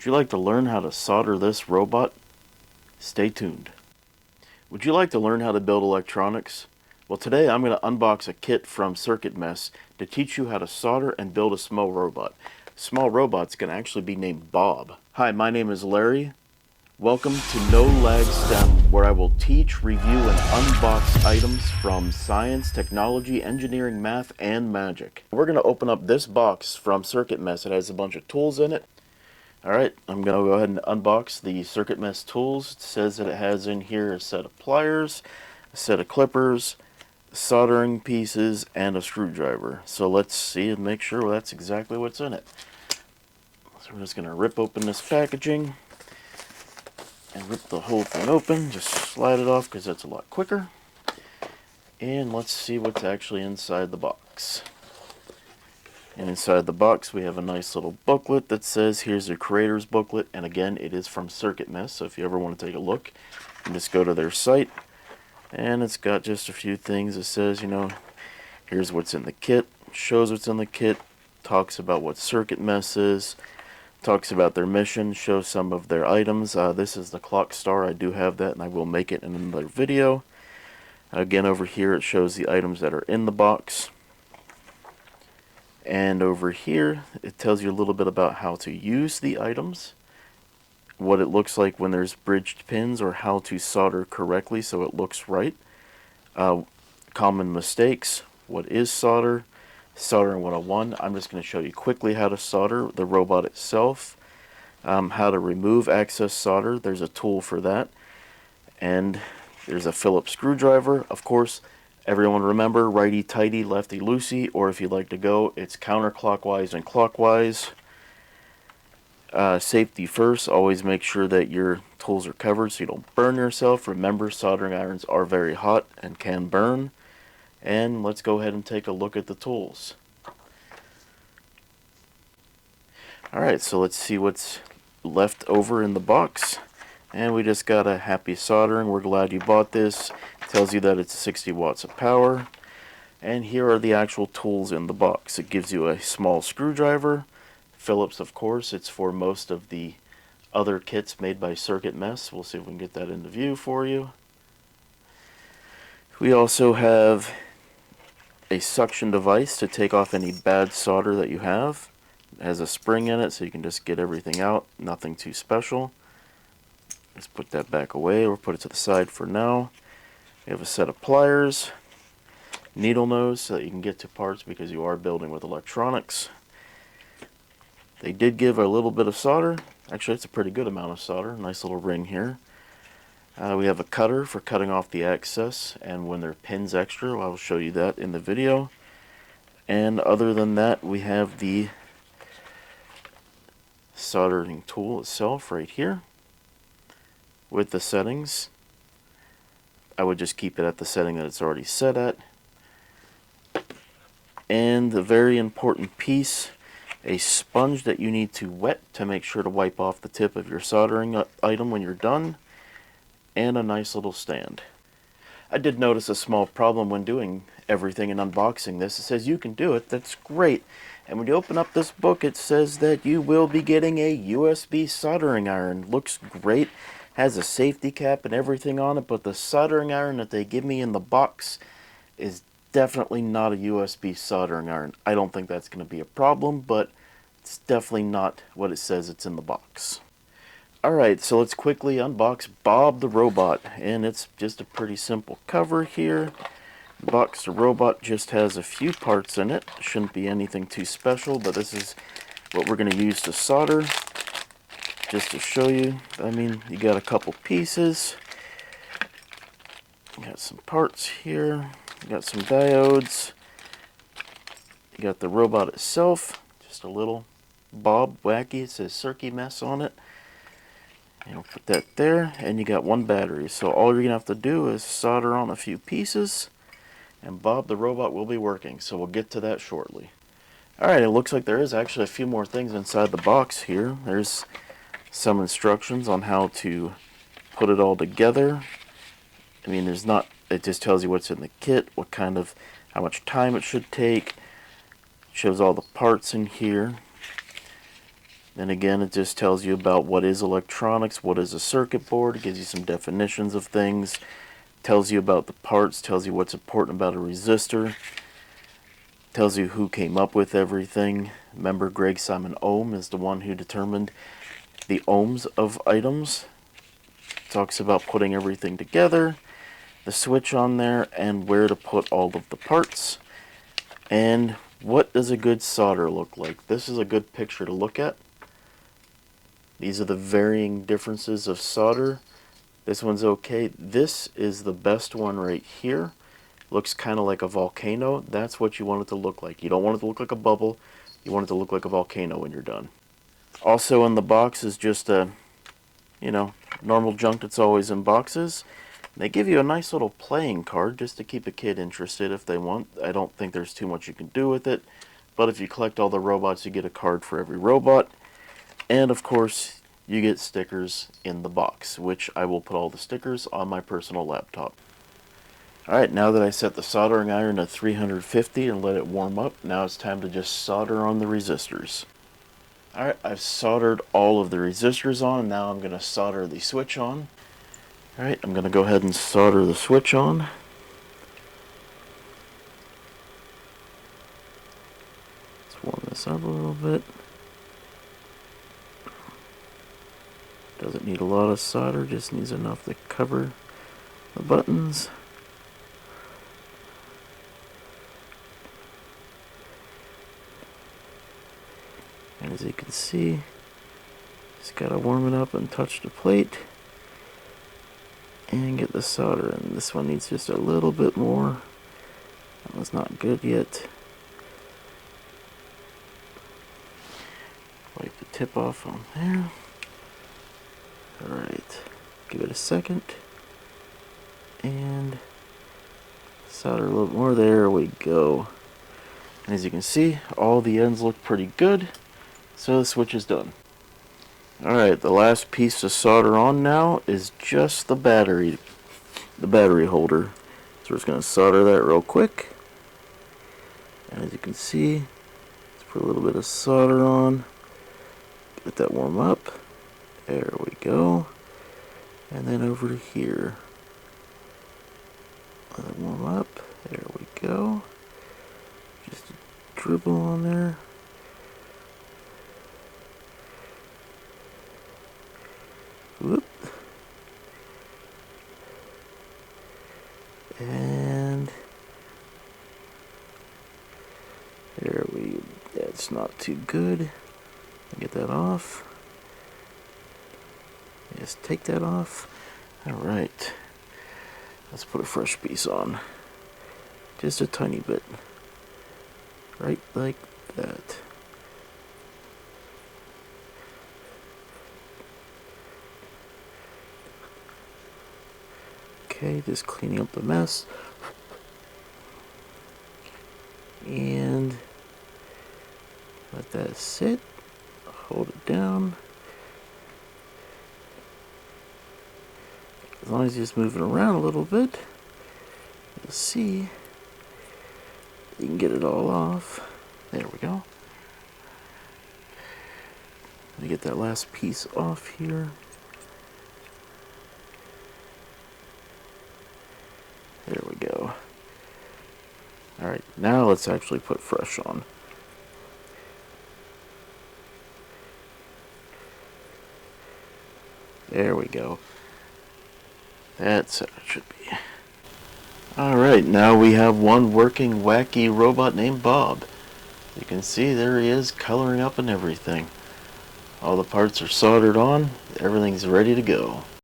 you like to learn how to solder this robot? Stay tuned. Would you like to learn how to build electronics? Well, today I'm going to unbox a kit from Circuitmess to teach you how to solder and build a small robot. Small robot's going to actually be named Bob. Hi, my name is Larry. Welcome to No Lag STEM, where I will teach, review, and unbox items from science, technology, engineering, math, and magic. We're going to open up this box from Circuitmess. It has a bunch of tools in it. Alright, I'm going to go ahead and unbox the Circuitmess tools. It says that it has in here a set of pliers, a set of clippers, soldering pieces, and a screwdriver. So let's see and make sure that's exactly what's in it. So we're just going to rip open this packaging and rip the whole thing open. Just slide it off because that's a lot quicker. And let's see what's actually inside the box. And inside the box we have a nice little booklet that says here's your creator's booklet, and again it is from Circuitmess, so if you ever want to take a look, you can just go to their site. And it's got just a few things. It says, here's what's in the kit, shows what's in the kit, talks about what Circuitmess is, talks about their mission, shows some of their items. This is the clock star. I do have that and I will make it in another video. Again, over here it shows the items that are in the box. And over here, it tells you a little bit about how to use the items, what it looks like when there's bridged pins, or how to solder correctly so it looks right. Common mistakes, what is solder, soldering 101. I'm just going to show you quickly how to solder the robot itself, how to remove excess solder. There's a tool for that. And there's a Phillips screwdriver, of course. Everyone remember, righty-tighty, lefty-loosey, or if you'd like to go, it's counterclockwise and clockwise. Safety first, always make sure that your tools are covered so you don't burn yourself. Remember, soldering irons are very hot and can burn. And let's go ahead and take a look at the tools. Alright, so let's see what's left over in the box. And we just got a happy soldering. We're glad you bought this. It tells you that it's 60 watts of power. And here are the actual tools in the box. It gives you a small screwdriver. Phillips, of course. It's for most of the other kits made by Circuitmess. We'll see if we can get that into view for you. We also have a suction device to take off any bad solder that you have. It has a spring in it so you can just get everything out. Nothing too special. Let's put that back away, or put it to the side for now. We have a set of pliers, needle nose so that you can get to parts because you are building with electronics. They did give a little bit of solder. Actually, it's a pretty good amount of solder. Nice little ring here. We have a cutter for cutting off the excess, and when there are pins extra, I'll show you that in the video. And other than that, we have the soldering tool itself right here with the settings. I would just keep it at the setting that it's already set at. And the very important piece, a sponge that you need to wet to make sure to wipe off the tip of your soldering item when you're done, and a nice little stand. I did notice a small problem when doing everything and unboxing this. It says you can do it, that's great. And when you open up this book, it says that you will be getting a USB soldering iron. Looks great, has a safety cap and everything on it, but the soldering iron that they give me in the box is definitely not a USB soldering iron. I don't think that's going to be a problem, but it's definitely not what it says it's in the box. Alright, so let's quickly unbox Bob the Robot, and it's just a pretty simple cover here. The box the robot just has a few parts in it. Shouldn't be anything too special, but this is what we're going to use to solder. Just to show you, you got a couple pieces. You got some parts here. You got some diodes. You got the robot itself. Just a little Bob wacky. It says Circuitmess on it. And we'll put that there. And you got one battery. So all you're going to have to do is solder on a few pieces, and Bob the robot will be working. So we'll get to that shortly. Alright, it looks like there is actually a few more things inside the box here. There's some instructions on how to put it all together. There's not, it just tells you what's in the kit, how much time it should take. It shows all the parts in here. And again, it just tells you about what is electronics, what is a circuit board. It gives you some definitions of things, tells you about the parts, tells you what's important about a resistor, tells you who came up with everything. Remember, Greg Simon Ohm is the one who determined the ohms of items. Talks about putting everything together, the switch on there, and where to put all of the parts. And what does a good solder look like? This is a good picture to look at. These are the varying differences of solder. This one's okay. This is the best one right here. Looks kind of like a volcano. That's what you want it to look like. You don't want it to look like a bubble. You want it to look like a volcano when you're done. Also in the box is just a, normal junk that's always in boxes. They give you a nice little playing card just to keep a kid interested if they want. I don't think there's too much you can do with it. But if you collect all the robots, you get a card for every robot. And of course, you get stickers in the box, which I will put all the stickers on my personal laptop. Alright, now that I set the soldering iron at 350 and let it warm up, now it's time to just solder on the resistors. Alright, I've soldered all of the resistors on, and now I'm going to solder the switch on. Alright, I'm going to go ahead and solder the switch on. Let's warm this up a little bit. Doesn't need a lot of solder, just needs enough to cover the buttons. And as you can see, just gotta warm it up and touch the plate and get the solder in. This one needs just a little bit more. That one's not good yet. Wipe the tip off on there. Alright, give it a second, and solder a little more. There we go. And as you can see, all the ends look pretty good, so the switch is done. Alright, the last piece to solder on now is just the battery holder. So we're just going to solder that real quick. And as you can see, let's put a little bit of solder on, let that warm up. There we go. And then over to here. Let it warm up. There we go. Just a dribble on there. Whoop. And that's not too good. Get that off. Just take that off. Alright. Let's put a fresh piece on. Just a tiny bit. Right like that. Okay, just cleaning up the mess. And let that sit. Hold it down. As long as you just move it around a little bit, you'll see you can get it all off. There we go. Let me get that last piece off here. There we go. Alright, now let's actually put fresh on. There we go. That's how it should be. Alright, now we have one working wacky robot named Bob. You can see there he is, coloring up and everything. All the parts are soldered on, everything's ready to go.